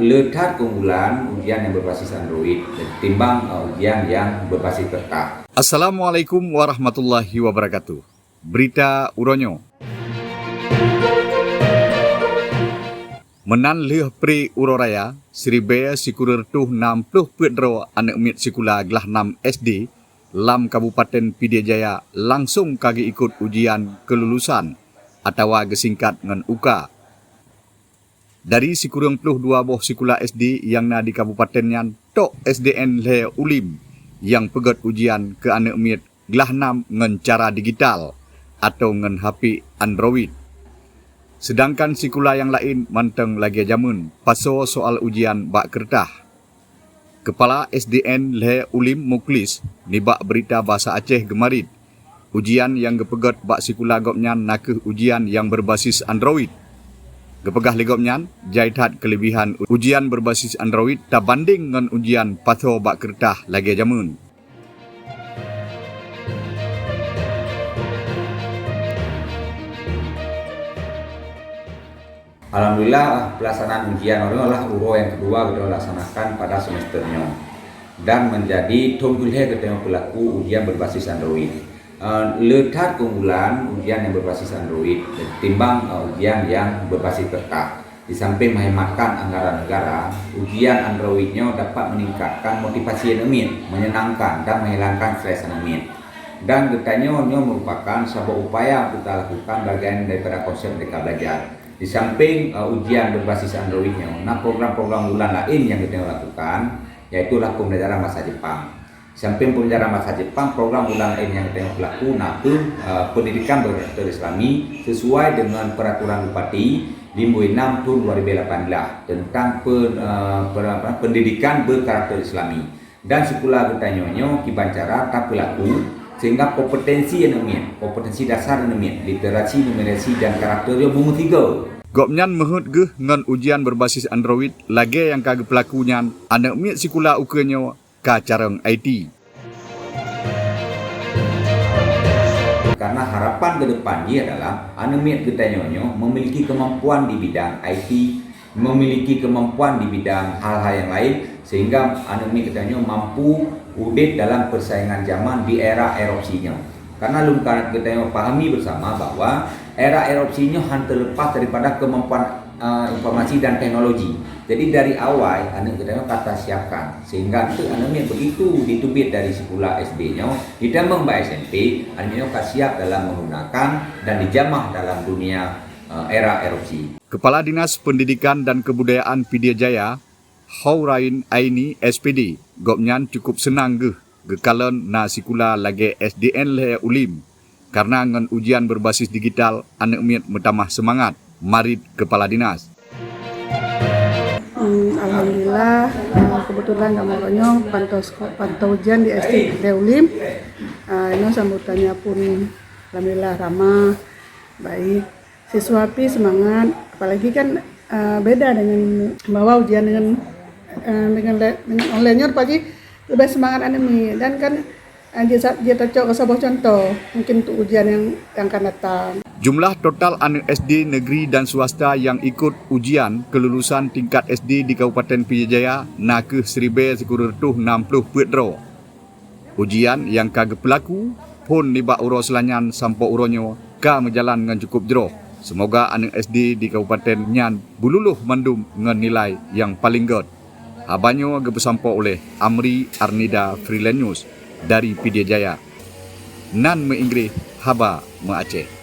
Letak keunggulan ujian yang berbasis Android ketimbang ujian yang berbasis kertas. Assalamualaikum warahmatullahi wabarakatuh. Berita Uronyo. Menan leh pri Uroraya, Sribaya Sikurer tuh 60 pedro anak mit sikula gelah 6 SD, lam Kabupaten Pidijaya langsung kagi ikut ujian kelulusan atau gesingkat ngan UKA. Dari sikurang 22 boh sikula SD yang na di Kabupaten Nyan, tok SDN Le Ulim yang pegat ujian ke anak mit gelah 6 ngan cara digital atau ngan HP Android. Sedangkan sikula yang lain manteng lagi jamun paso soal ujian bak kertah. Kepala SDN Le Ulim Muklis nibak berita bahasa Aceh gemarit. Ujian yang gepegat bak sikula gopnyan nakeh ujian yang berbasis Android. Gepegah ligopnyan jaitat kelebihan ujian berbasis Android tak banding dengan ujian paso bak kertah lagi jamun. Alhamdulillah pelaksanaan ujian adalah URO yang kedua kita laksanakan pada semesternya dan menjadi tunggulnya ketemu pelaku ujian berbasis Android. Letak keunggulan ujian yang berbasis Android ketimbang ujian yang berbasis kertas. Di samping menghematkan anggaran negara, ujian Androidnya dapat meningkatkan motivasi anak, menyenangkan dan menghilangkan stres anak. Dan getanya merupakan sebuah upaya yang kita lakukan bagian daripada konsep mereka belajar. Di samping ujian berbasis Androidnya, nah program-program unggulan lain yang kita lakukan yaitu pembelajaran bahasa Jepang. Di samping pembelajaran bahasa Jepang, program unggulan lain yang kita lakukan pendidikan berkarakter Islami sesuai dengan peraturan Bupati 56 tahun 2018 tentang pendidikan berkarakter Islami. Dan sekolah bertanya kibancara tak berlaku sehingga kompetensi kompetensi dasar literasi, numerasi dan karakternya bungu 3. Gopnyan mehut geh ngan ujian berbasis Android lagi yang kage pelakunyan anak mit sikula ukenya ka careng IT. Karena harapan ke depannya adalah anak mit getanyonyo memiliki kemampuan di bidang IT, memiliki kemampuan di bidang hal-hal yang lain sehingga anak mit getanyonyo mampu udit dalam persaingan zaman di era erupsinya. Karena lungkaran kita pahami bersama bahwa era erupsinya hanya terlepas daripada kemampuan informasi dan teknologi. Jadi dari awal anak kita kata siapkan sehingga itu anaknya begitu ditubit dari sekolah SD-nya ditambah SMP anaknya siap dalam menggunakan dan dijamah dalam dunia era erupsi. Kepala Dinas Pendidikan dan Kebudayaan Pidijaya Haurain Aini SPD gopnyan cukup senang gekalan na sikula lagi SDN Le Ulim karena ngan ujian berbasis digital anak mit metamah semangat marit kepala dinas. Alhamdulillah kebetulan kamarnya pantau ujian di SD Le Ulim. Ini sambutannya pun alhamdulillah ramah, baik. Siswa pi semangat, apalagi kan beda dengan bawa ujian dengan online-nya pagi lebih semangat anemi dan kan dia cocok ke sebuah contoh mungkin untuk ujian yang akan datang. Jumlah total anak SD negeri dan swasta yang ikut ujian kelulusan tingkat SD di Kabupaten Pidijaya nakeh Sribaya Sikurer tuh 60 pedro. Ujian yang kage pelaku pun nibak uro selanyan sampo uronyo ka menjalan dengan cukup jero. Semoga anak SD di Kabupaten Nyan bululuh mandum dengan nilai yang paling god. Habanyo gebesampo oleh Amri Arnida Freelance News dari Pidijaya. Nan me Inggris haba me Aceh.